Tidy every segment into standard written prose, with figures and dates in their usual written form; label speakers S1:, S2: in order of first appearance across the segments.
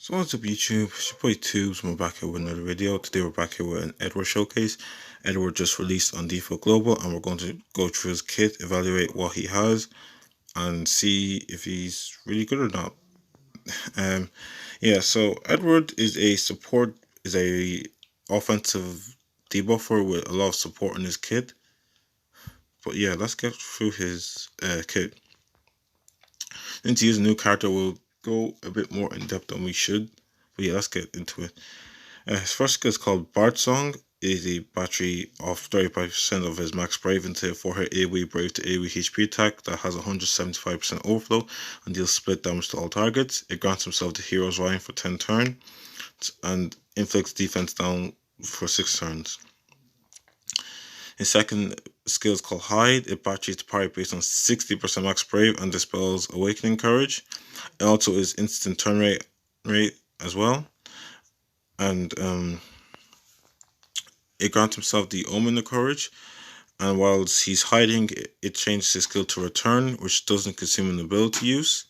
S1: So what's up YouTube, it's your boy Tubes, and we're back here with another video. Today we're back here with an Edward showcase. Edward just released on Default Global and we're going to go through his kit, evaluate what he has, and see if he's really good or not. Yeah, so Edward is a offensive debuffer with a lot of support in his kit. But yeah, let's get through his kit. Since he is a new character, we'll go a bit more in depth than we should. But yeah, let's get into it. His first skill is called Bard Song. It is a battery of 35% of his max brave into a 4-hit AoE brave to AoE HP attack that has 175% overflow and deals split damage to all targets. It grants himself the Hero's Rhyme for 10 turns and inflicts defense down for 6 turns. His second skill is called Hide. It batteries the party based on 60% max brave and dispels Awakening Courage. It also is instant turn rate as well. And it grants himself the Omen of Courage, and whilst he's hiding, it changes his skill to Return, which doesn't consume an ability use,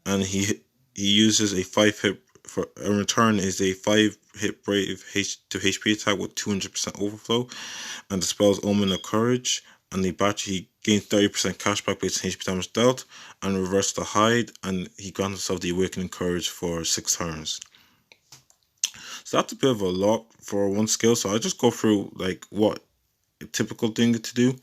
S1: and he uses a 5-hit for a Return is a 5-hit brave to HP attack with 200% overflow, and dispels Omen of Courage, and the battery he gains 30% cashback based on HP damage dealt, and reverse the Hide, and he grants himself the Awakening Courage for 6 turns. So that's a bit of a lot for one skill. So I'll just go through like what a typical thing to do.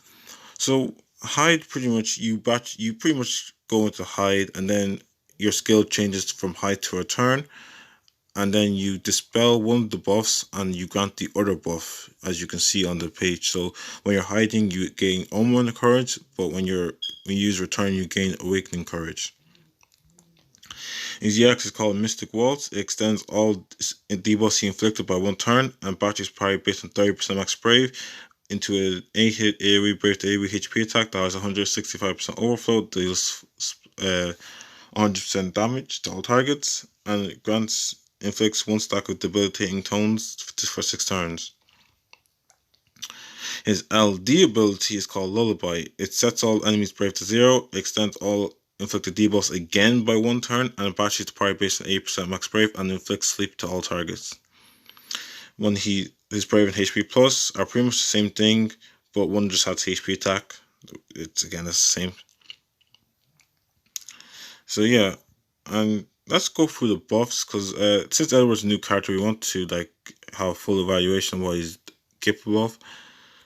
S1: So hide, pretty much you pretty much go into hide, and then your skill changes from hide to Return, and then you dispel one of the buffs and you grant the other buff, as you can see on the page. So when you're hiding, you gain Omen Courage, but when you use Return, you gain Awakening Courage. His EX is called Mystic Waltz. It extends all debuffs he inflicted by 1 turn and batteries parry based on 30% max brave into an 8-hit AoE brave to AoE HP attack that has 165% overflow, deals 100% damage to all targets, and it inflicts 1 stack of debilitating tones for 6 turns. His LD ability is called Lullaby. It sets all enemies brave to 0, extends all inflicted debuffs again by 1 turn, and batteries to parry based on 8% max brave and inflicts sleep to all targets. When his brave and HP plus are pretty much the same thing, but one just has HP attack. It's the same. So yeah, and let's go through the buffs, because since Edward's a new character, we want to like have a full evaluation of what he's capable of.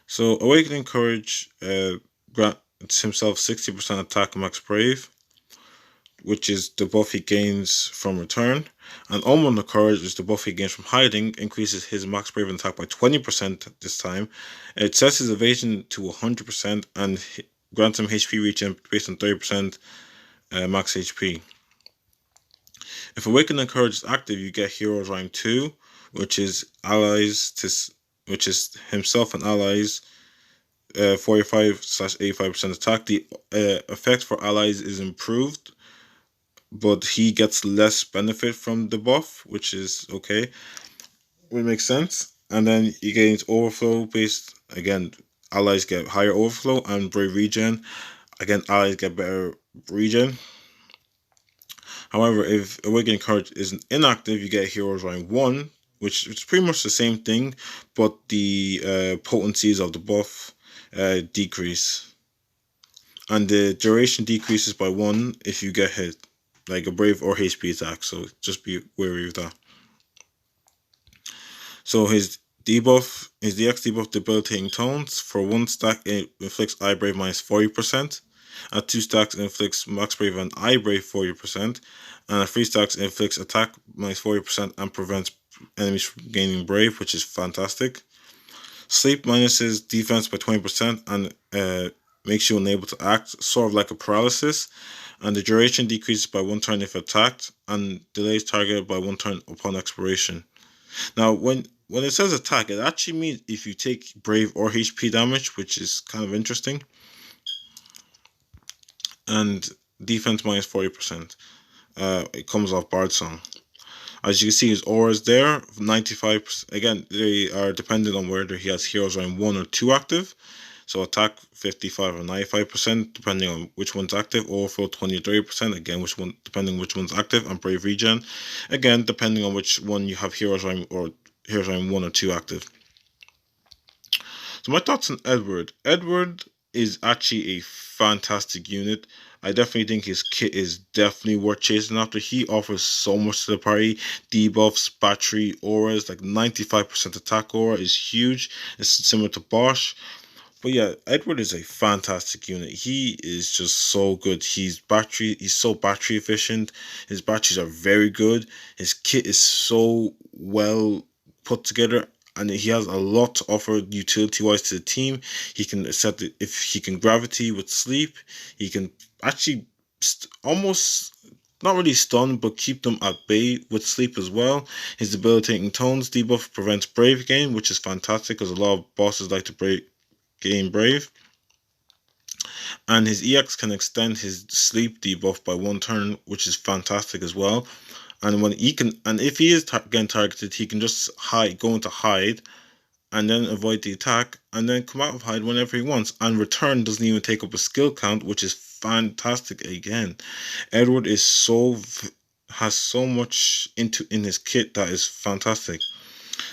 S1: So Awakening Courage grants himself 60% attack max brave, which is the buff he gains from Return, and Omen of Courage is the buff he gains from hiding, increases his max brave attack by 20% this time. It sets his evasion to 100% and grants him HP regen based on 30% max HP. If Awakening Courage is active, you get Hero's Rhyme 2, which is himself and allies 45/85% attack. The effect for allies is improved, but he gets less benefit from the buff, which is okay. It makes sense. And then he gains overflow based, again, allies get higher overflow, and brave regen. Again, allies get better regen. However, if Awakening Courage is inactive, you get Hero's Rhyme 1, which is pretty much the same thing, but the potencies of the buff decrease. And the duration decreases by 1 if you get hit, like a brave or HP attack, so just be wary of that. So his DX debuff Debilitating Tones. For 1 stack, it inflicts I Brave minus 40%. At 2 stacks, it inflicts Max Brave and I Brave 40%. And at 3 stacks, it inflicts attack minus 40% and prevents enemies from gaining Brave, which is fantastic. Sleep minuses defense by 20% and makes you unable to act, sort of like a paralysis. And the duration decreases by 1 turn if attacked, and delays target by 1 turn upon expiration. Now, when it says attack, it actually means if you take brave or HP damage, which is kind of interesting. And defense minus 40%. It comes off Bard Song. As you can see, his auras there, 95%. Again, they are dependent on whether he has Hero's Rhyme 1 or 2 active. So attack 55 or 95%, depending on which one's active. Overflow 20 or 30%, again, which one, depending which one's active. And Brave Regen, again, depending on which one you have Heroes Rhyme or Heroes Rhyme 1 or 2 active. So my thoughts on Edward. Edward is actually a fantastic unit. I definitely think his kit is definitely worth chasing after. He offers so much to the party. Debuffs, battery, auras, like 95% attack aura is huge. It's similar to Bosch. But yeah, Edward is a fantastic unit. He is just so good. He's so battery efficient. His batteries are very good. His kit is so well put together, and he has a lot to offer utility wise to the team. He can set it if he can gravity with sleep. He can actually almost not really stun, but keep them at bay with sleep as well. His debilitating tones debuff prevents brave gain, which is fantastic because a lot of bosses like to gain brave. And his EX can extend his sleep debuff by 1 turn, which is fantastic as well. And when he can, and if he is getting targeted, he can just go into hide, and then avoid the attack, and then come out of hide whenever he wants. And return doesn't even take up a skill count, which is fantastic again. Edward has so much in his kit that is fantastic.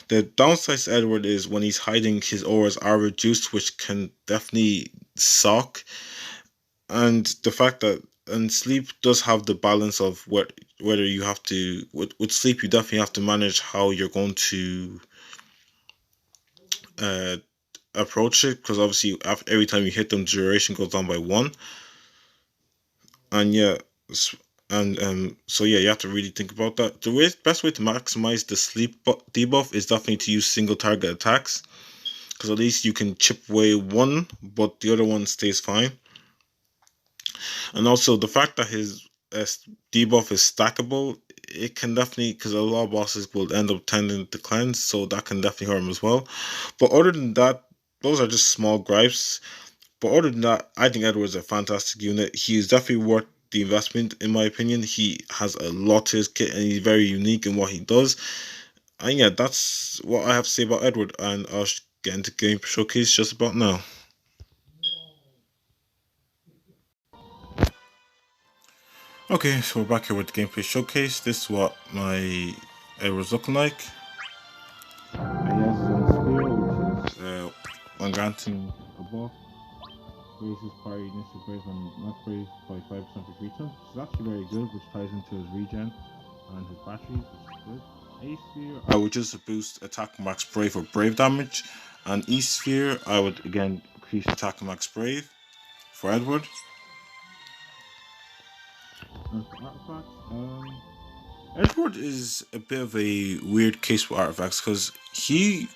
S1: The downside to Edward is when he's hiding, his auras are reduced, which can definitely suck. And the fact that sleep does have the balance of whether you have to with sleep, you definitely have to manage how you're going to approach it, because obviously every time you hit them, duration goes down by 1. And yeah, so yeah, you have to really think about that. The best way to maximize the sleep debuff is definitely to use single target attacks, because at least you can chip away one, but the other one stays fine. And also the fact that his debuff is stackable, it can definitely, because a lot of bosses will end up tending to cleanse, so that can definitely hurt him as well. But other than that, those are just small gripes. But other than that, I think Edward's a fantastic unit. He is definitely worth the investment, in my opinion. He has a lot to his kit, and he's very unique in what he does. And yeah, that's what I have to say about Edward, and I'll get into game showcase just about now. Okay, so we're back here with the gameplay showcase. This is what my Edward's looking like. And he has his own skill, which is when granting a buff, raises party initial brave and not brave by 5% for 3 turns. It's actually very good, which ties into his regen and his batteries, which is good. A sphere, I would just boost attack max brave for brave damage, and E sphere, I would again increase attack max brave for Edward. And for artifacts, Edward is a bit of a weird case with artifacts because he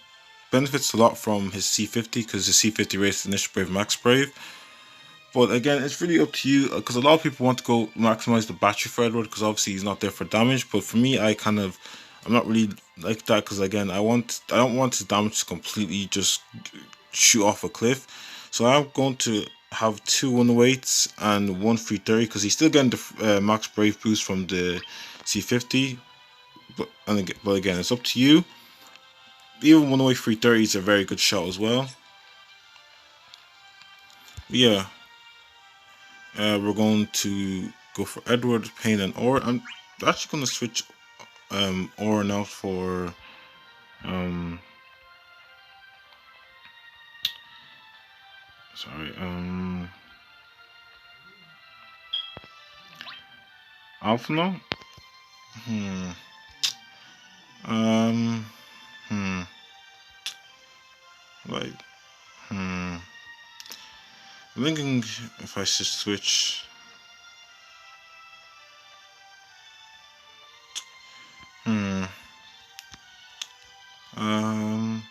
S1: benefits a lot from his C50, because his C50 raises initial brave max brave. But again, it's really up to you, because a lot of people want to go maximize the battery for Edward because obviously he's not there for damage. But for me, I'm not really like that, because again, I don't want his damage to completely just shoot off a cliff. So I'm going to have 2 108s and 1 330, because he's still getting the max brave boost from the C50. But again, it's up to you. Even 108 330 is a very good shot as well. But yeah. We're going to go for Edward, Pain, and Or. I'm actually going to switch Or now for sorry, Alpha now. Hmm. Um. Hmm. Like. Hmm. I'm thinking if I should switch. Hmm. Um.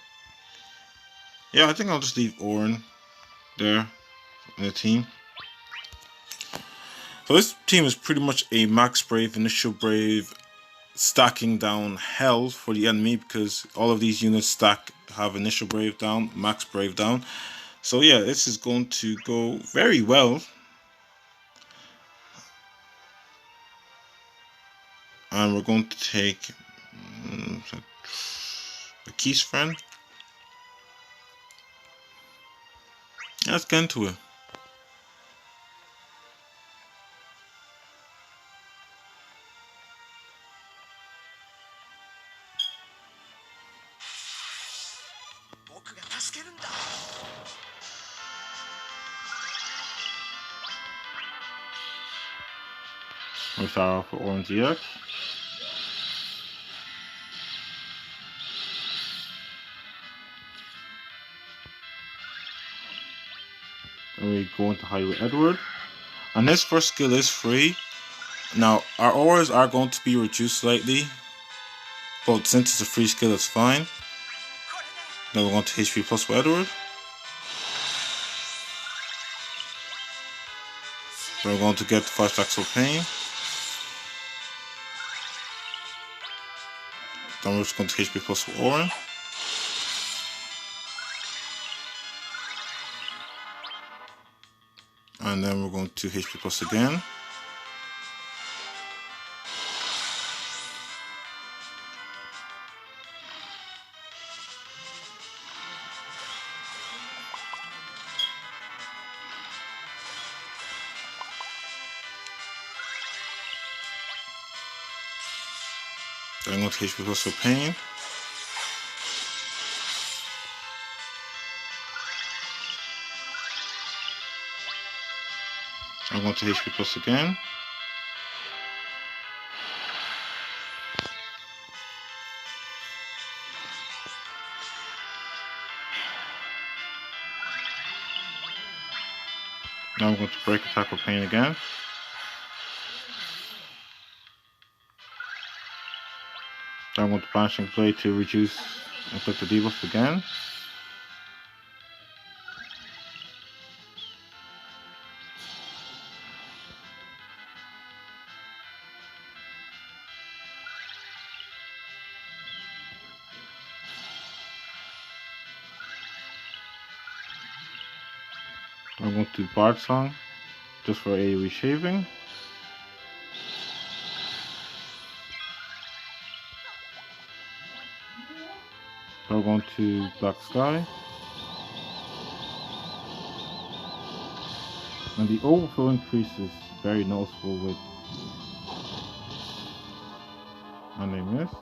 S1: Yeah, I think I'll just leave Orin there in the team. So this team is pretty much a max brave, initial brave, stacking down hell for the enemy, because all of these units have initial brave down, max brave down. So yeah, this is going to go very well. And we're going to take a Keys friend. Let's get into it. We start off with Orange EX. And we go into high with Edward. And this first skill is free. Now, our auras are going to be reduced slightly, but since it's a free skill, it's fine. Then we're going to HP plus with Edward. Then we're going to get 5 stacks of pain. Then we're just going to HP plus with Orin. And then we're going to HP plus again. Then I'm going to HP plus for pain. I'm going to HP plus again. Now I'm going to break attack with pain again. Then I'm going to Banishing Blade to reduce inflicted debuff again. I'm going to do Bard Song just for AoE shaving. So I'm going to Black Sky. And the overflow increase is very noticeable with and they missed.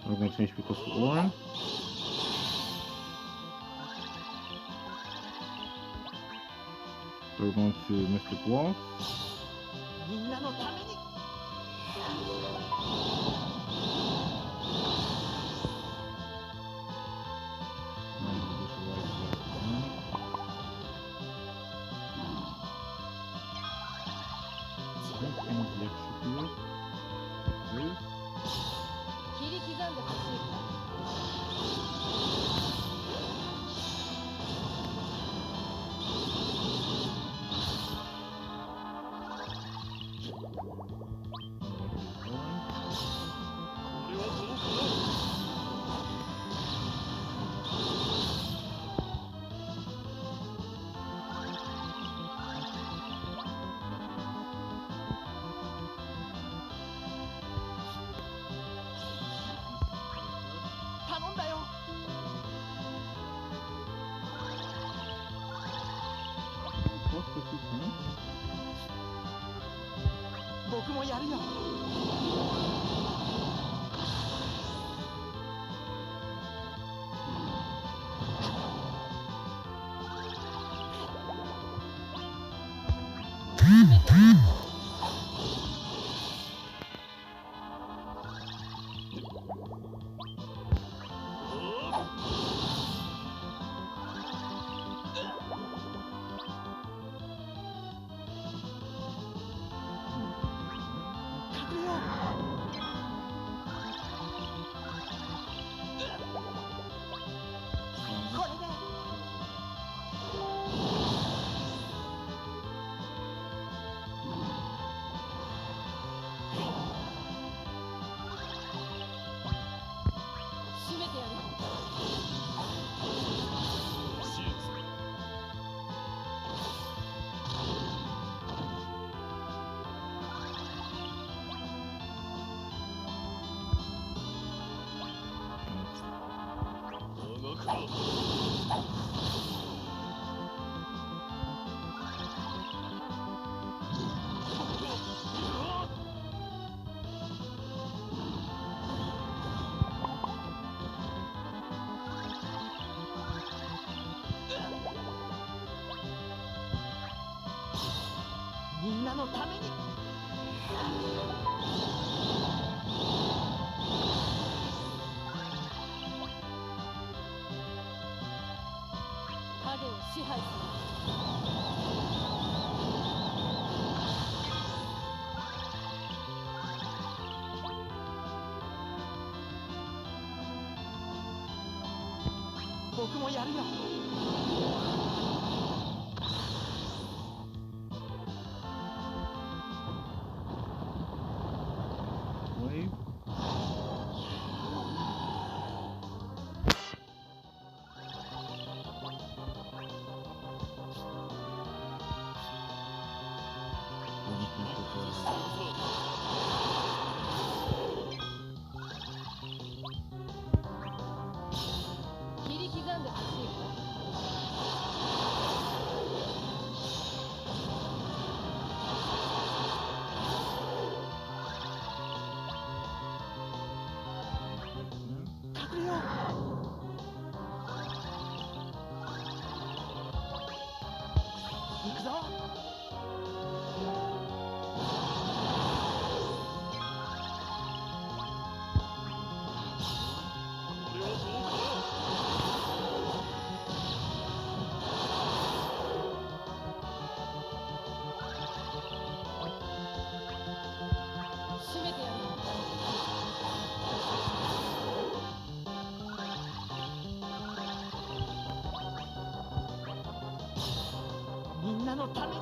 S1: I'm going to change because of Orin. So we're going to Mystic Wall.
S2: ために。
S3: 影を支配する。
S2: 僕もやるよ。
S3: 切り刻んでほしいわ。
S2: 隠れよう。行くぞ。
S3: 締めてやる。
S2: みんなのために。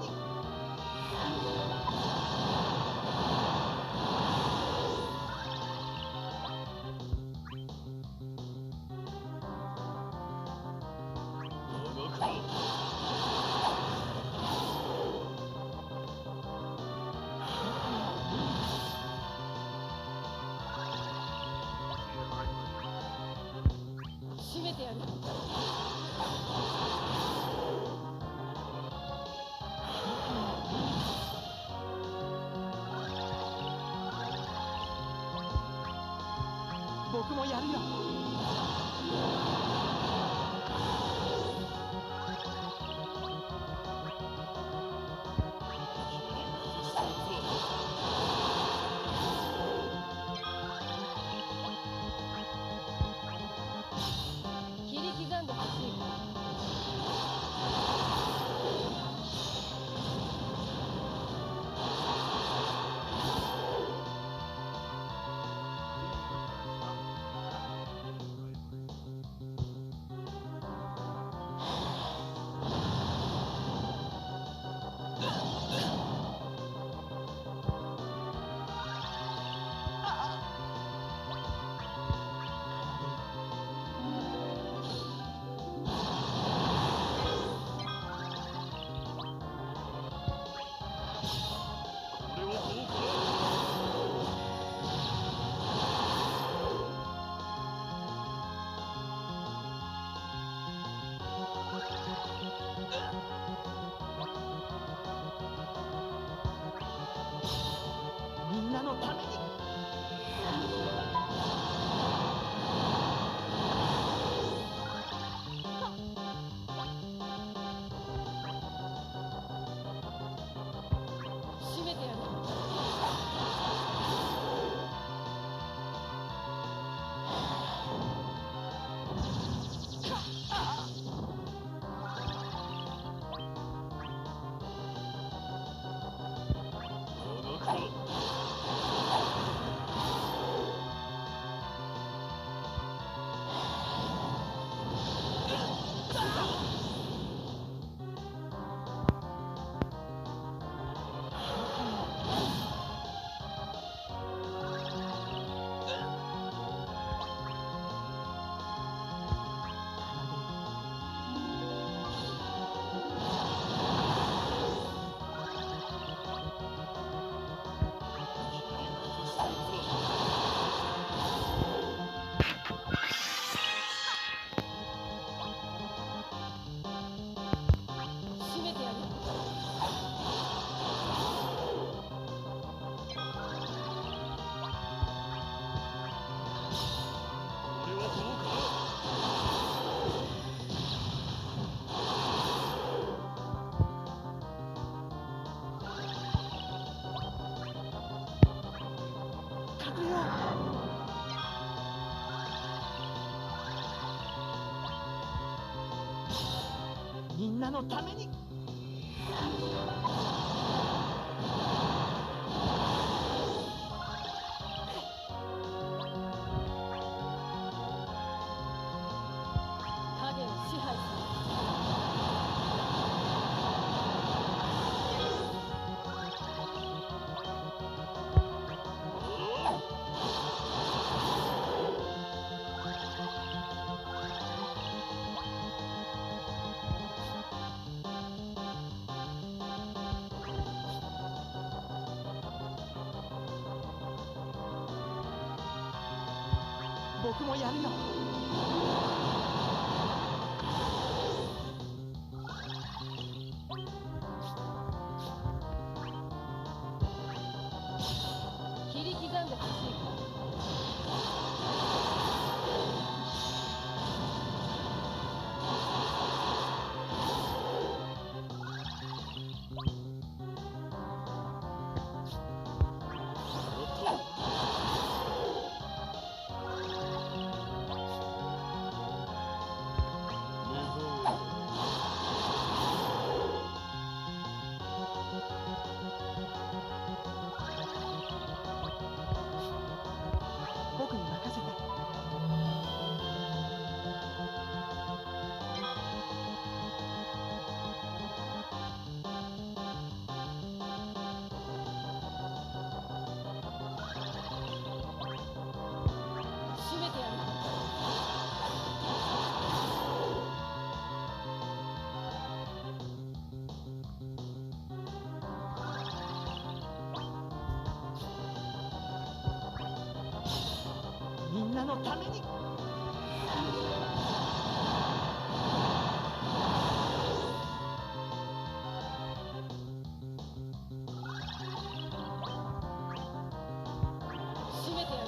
S3: 締めてやる。
S2: んなのために。
S3: 影を支配する。
S2: 僕もやるよ。
S3: 切り刻んでほしいか。
S2: 僕に任せて。
S3: 締めてやる。
S2: みんなのために。
S3: 締めてやる。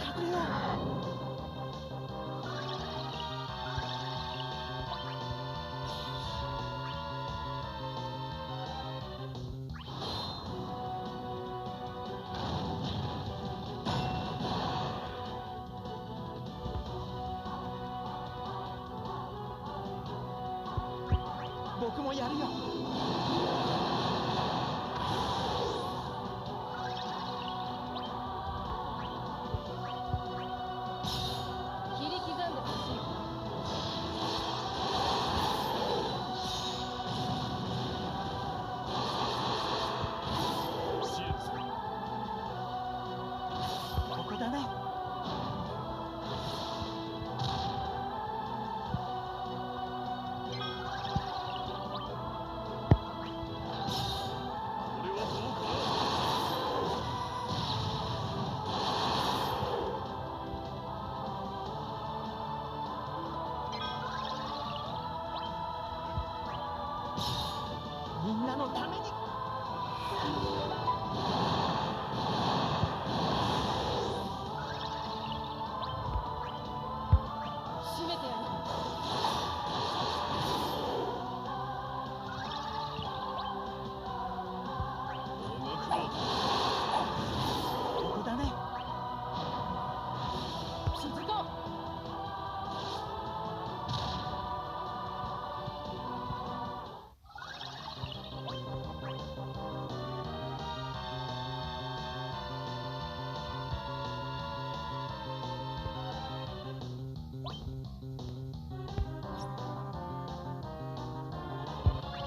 S2: 隠れよう。僕もやるよ。
S3: 切り刻んでほしいか。
S2: ここだね。みんなのために。
S3: 締めてやる。
S2: ここだね。
S3: 続こう。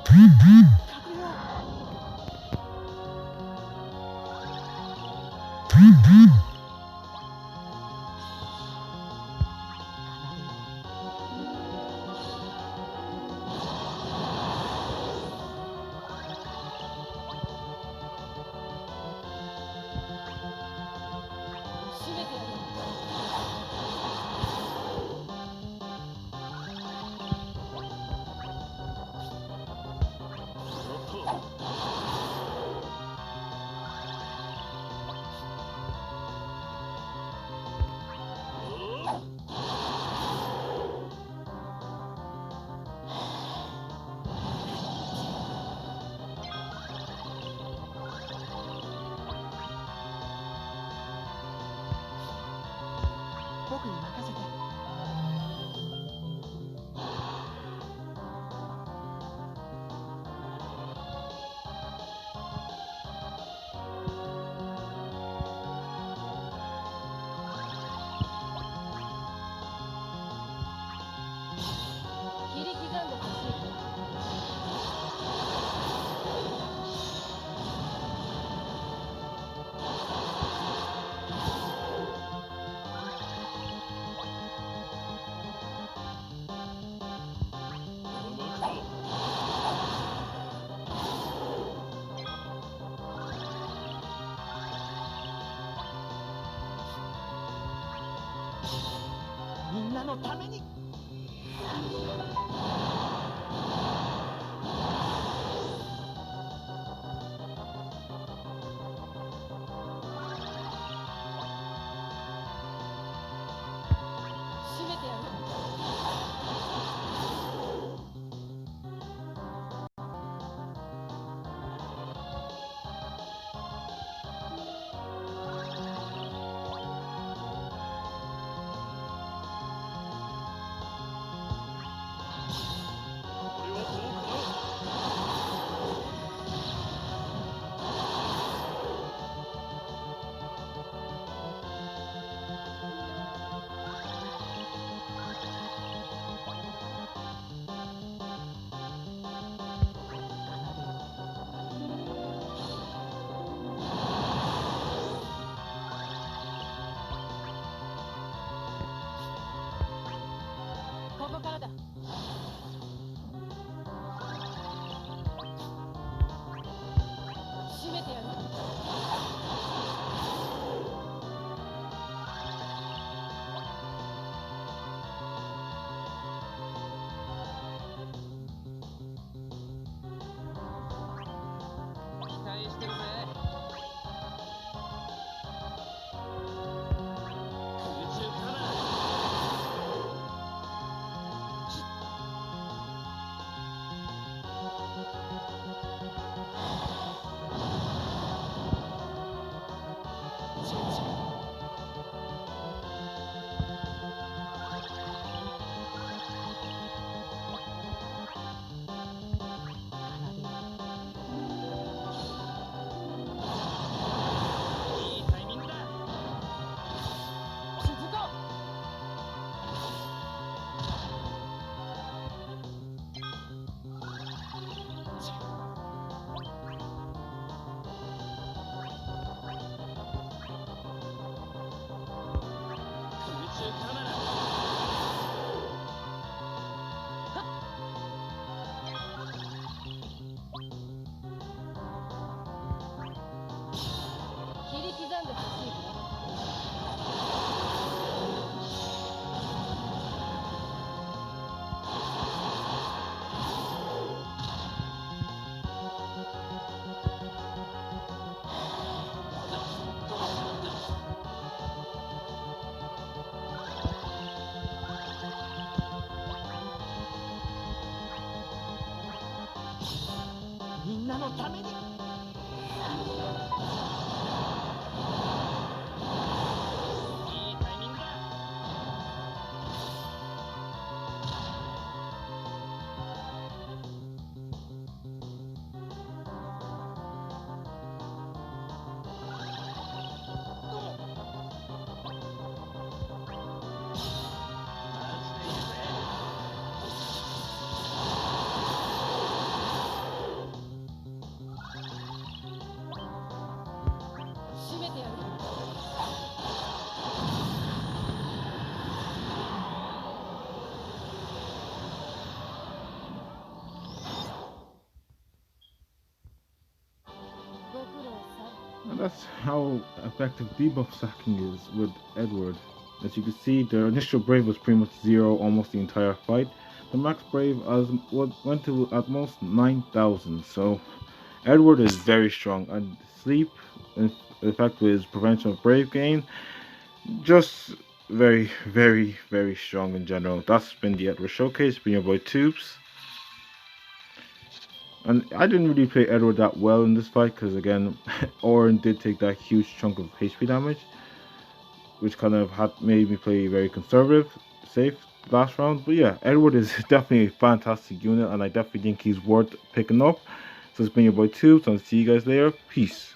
S2: 隠れよ
S3: 締めてやる。
S2: 僕に任せて。
S3: 切り刻んでほしい。
S2: みんなのために。
S3: 締めてやる。ここからだ。締めてやる。期待してるぜ。空中からだ。いいタイミングだ。続こう。空中からだ。切り刻んでほしいね。
S2: みんなのために。
S3: いいタイミングだ。締めてやる。ご苦労さん。
S1: And that's how effective debuff stacking is with Edward. As you can see, their initial brave was pretty much 0 almost the entire fight. The max brave went to at most 9,000. So Edward is very strong, and sleep, in fact, with his prevention of brave gain, just very, very, very strong in general. That's been the Edward Showcase. Been your boy Tubes. And I didn't really play Edward that well in this fight because, again, Orin did take that huge chunk of HP damage. which kind of had made me play very conservative, safe last round. But yeah, Edward is definitely a fantastic unit, and I definitely think he's worth picking up. So it's been your boy Tubes, and I'll see you guys later. Peace.